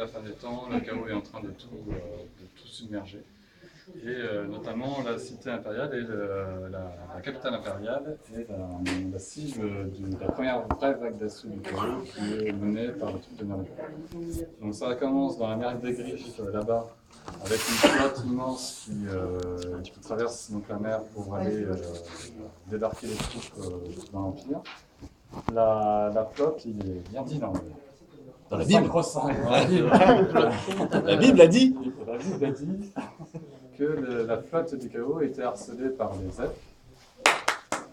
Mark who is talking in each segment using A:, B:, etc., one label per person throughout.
A: la fin des temps, le chaos est en train de tout submerger. Et notamment la cité impériale et la capitale impériale est la cible de la première vraie vague d'assaut du chaos qui est menée par le truc de Nergal. Donc ça commence dans la mer des Griffes, là-bas, avec une flotte immense qui traverse donc la mer pour aller débarquer les troupes dans l'Empire. La flotte, il est bien dit
B: Dans la Bible.
A: La Bible.
B: La Bible a dit.
A: La Bible a dit que la flotte du chaos était harcelée par les elfes.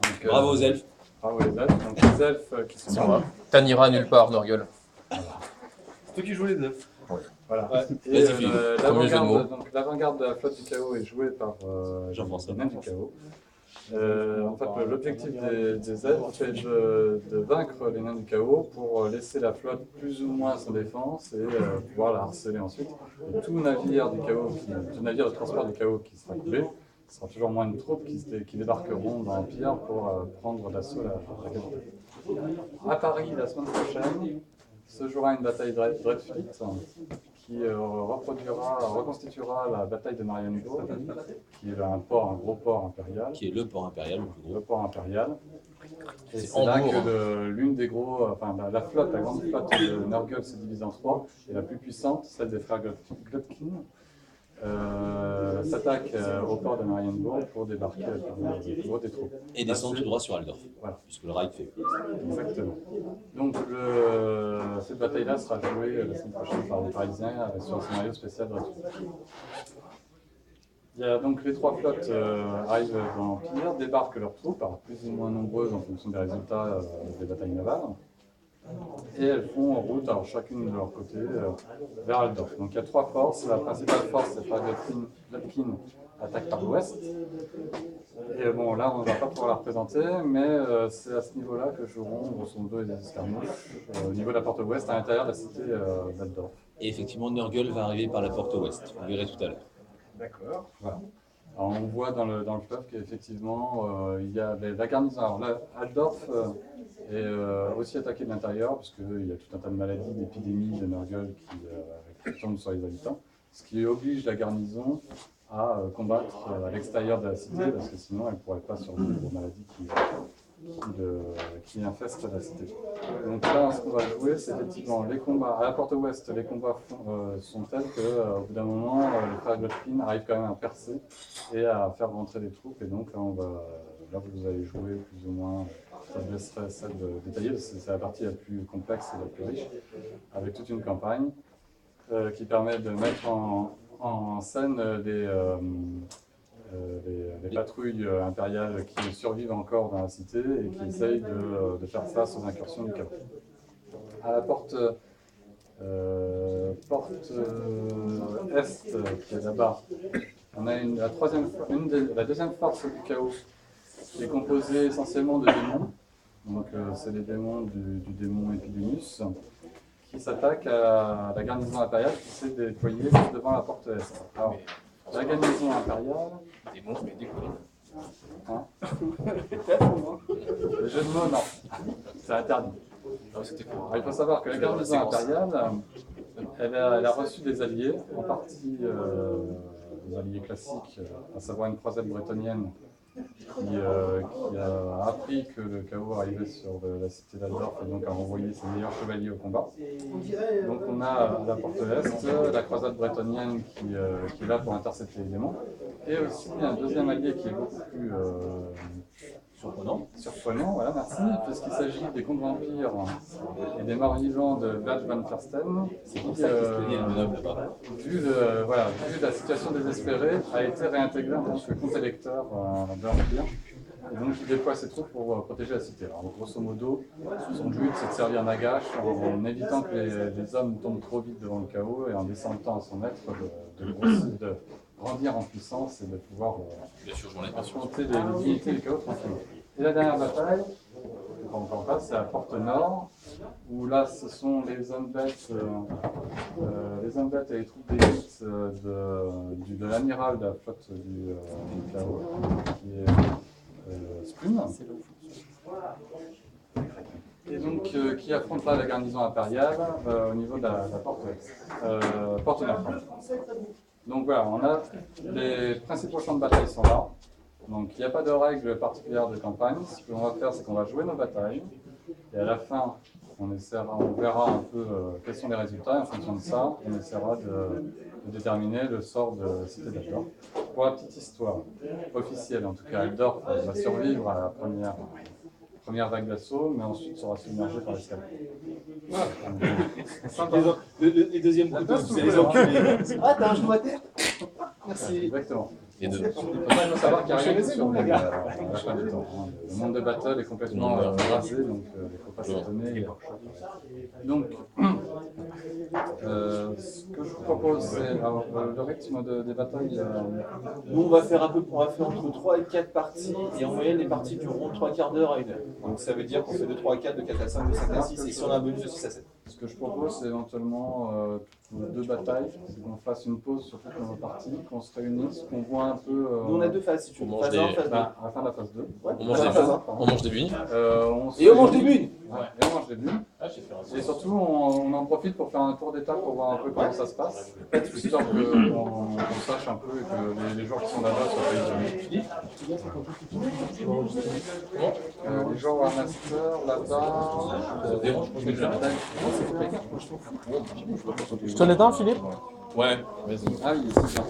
A: Donc,
B: Bravo aux elfes.
A: Bravo les elfes. Donc les elfes qui sont là.
C: T'en iras nulle part, Norgueul.
D: C'est toi qui joues les elfes.
A: Voilà.
B: Ouais.
A: Et
B: Vas-y, Philippe.
A: l'avant-garde de la flotte du chaos est jouée par
B: Jean-François.
A: les nains du chaos. En fait, l'objectif des elfes est de vaincre les nains du chaos pour laisser la flotte plus ou moins sans défense et pouvoir la harceler ensuite. Et tout navire de transport du chaos qui sera coulé, ce sera toujours moins de troupes qui débarqueront dans l'Empire pour prendre d'assaut la capitale. À Paris, la semaine prochaine, se jouera une bataille Dreadfleet qui reconstituera la bataille de Marienburg, qui est un gros port impérial.
B: Qui est le port impérial le plus gros.
A: Le port impérial. Et
C: C'est
A: c'est là
C: Hambourg.
A: que l'une des la grande flotte de Nurgle se divise en trois, et la plus puissante, celle des frères Glotkin, s'attaque au port de Marienburg pour débarquer avec le gros des troupes.
B: Et descendre tout droit sur Aldorf.
A: Voilà.
B: Puisque le raid fait.
A: Exactement. Donc cette bataille-là sera jouée la semaine prochaine par les Parisiens sur un scénario spécial Dreadfleet. Il y a donc les trois flottes arrivent dans l'Empire, débarquent leurs troupes, alors plus ou moins nombreuses en fonction des résultats des batailles navales, et elles font en route, alors chacune de leur côté, vers Aldorf. Donc il y a trois forces. La principale force, c'est Frère Glotkin, attaque par l'ouest. Et bon, là, on ne va pas pouvoir la représenter, mais c'est à ce niveau-là que joueront, grosso modo, les escarmouches, au niveau de la porte ouest, à l'intérieur de la cité d'Aldorf.
B: Et effectivement, Nurgle va arriver par la porte ouest. Vous verrez tout à l'heure.
D: D'accord.
A: Voilà. Alors, on voit dans le fleuve qu'effectivement, il y a la garnison. Alors là, Aldorf est aussi attaqué de l'intérieur, puisqu'il y a tout un tas de maladies, d'épidémies de Nurgle qui tombent sur les habitants, ce qui oblige la garnison à combattre à l'extérieur de la cité, parce que sinon elle ne pourrait pas survivre aux maladies qui infestent la cité. Donc là, ce qu'on va jouer, c'est effectivement les combats. À la porte ouest, les combats sont tels qu'au bout d'un moment, les frères Glotkin arrivent quand même à percer et à faire rentrer des troupes. Et donc là, vous allez jouer plus ou moins, ça je laisserai ça de détailler, parce que c'est la partie la plus complexe et la plus riche, avec toute une campagne qui permet de mettre en scène des patrouilles impériales qui survivent encore dans la cité et qui essayent de faire face aux incursions du chaos. À la porte est, qui est là-bas, on a la deuxième force du chaos qui est composée essentiellement de démons. Donc c'est les démons du démon Epidemius, qui s'attaque à la garnison impériale qui s'est déployée devant la porte est. Alors, la garnison impériale...
C: Des monstres, mais des colons.
A: Hein le jeu de mots, non. C'est interdit.
C: Non, c'était pour.
A: Alors, il faut savoir que la garnison impériale, elle a reçu des alliés, en partie des alliés classiques, à savoir une croisade bretonnienne qui a appris que le chaos arrivait sur la cité d'Aldorf et donc a envoyé ses meilleurs chevaliers au combat. Donc on a à la porte est la croisade bretonnienne qui est là pour intercepter les démons, et aussi un deuxième allié qui est beaucoup plus surprenant, voilà, merci, puisqu'il s'agit des contes vampires et des morts vivants de Vlad van Karsten,
B: C'est pour ça qu'il se plaignait le bonhomme là-bas.
A: vu la situation désespérée, a été réintégré en tant que compte électeur de l'Empire. Et donc il déploie ses troupes pour protéger la cité. Alors grosso modo, son but c'est de servir Nagash en évitant que les hommes tombent trop vite devant le chaos et en laissant le temps à son maître de grandir en puissance et de pouvoir affronter les unités du chaos tranquillement. Et la dernière bataille, encore pas, c'est à Porte Nord, où là ce sont les hommes bêtes et les troupes d'élite de l'amiral de la flotte du chaos, qui est Splune. et donc qui affrontera la garnison impériale au niveau de la porte ouest, porte nord. Donc voilà, on a les principaux champs de bataille sont là. Donc il n'y a pas de règle particulière de campagne. Ce qu'on va faire, c'est qu'on va jouer nos batailles. Et à la fin, on verra un peu quels sont les résultats. Et en fonction de ça, on essaiera de déterminer le sort de Cité d'Aldor. Pour la petite histoire officielle, en tout cas, Aldor va survivre à la première vague d'assaut, mais ensuite sera submergé par l'escalade.
E: Les deuxièmes couteaux, c'est les enculés.
D: Ah, t'as un genou à terre? Merci.
A: Exactement.
C: Et deux.
A: Il faut savoir qu'il n'y a rien qui survit à la fin du temps. Le monde de battle est complètement rasé, donc il ne faut pas s'étonner. Donc, ce que je vous propose, c'est le rythme des batailles.
E: Nous, on va faire entre 3 et 4 parties, et en moyenne, les parties dureront 3 quarts d'heure à 1 heure. Donc ça veut dire qu'on fait de 3 à 4, de 4 à 5, de 5 à 6, et si on a un bonus de 6 à 7.
A: Ce que je propose, c'est éventuellement 2 batailles, c'est qu'on fasse une pause sur toutes nos parties, qu'on se réunisse, qu'on voit un peu.
E: Nous, on a 2 phases, si tu veux.
C: On mange
E: Phase 1,
C: des-
E: phase 2.
A: À la fin de la phase 2.
E: Ouais,
C: On mange
E: phase
C: des
E: un, phase un.
C: bunes. On mange des bunes.
E: Et on mange des bunes.
A: Ouais, et on mange des bunes. Et surtout, on en profite pour faire un tour d'étape pour voir un peu comment ça se passe. Histoire qu'on sache un peu et que les joueurs qui sont là-bas soient pas isolés. Les joueurs Warmaster, là-bas.
F: Je te l'éteins, Philippe?
C: Ouais, vas-y.
A: Ah oui, c'est ça.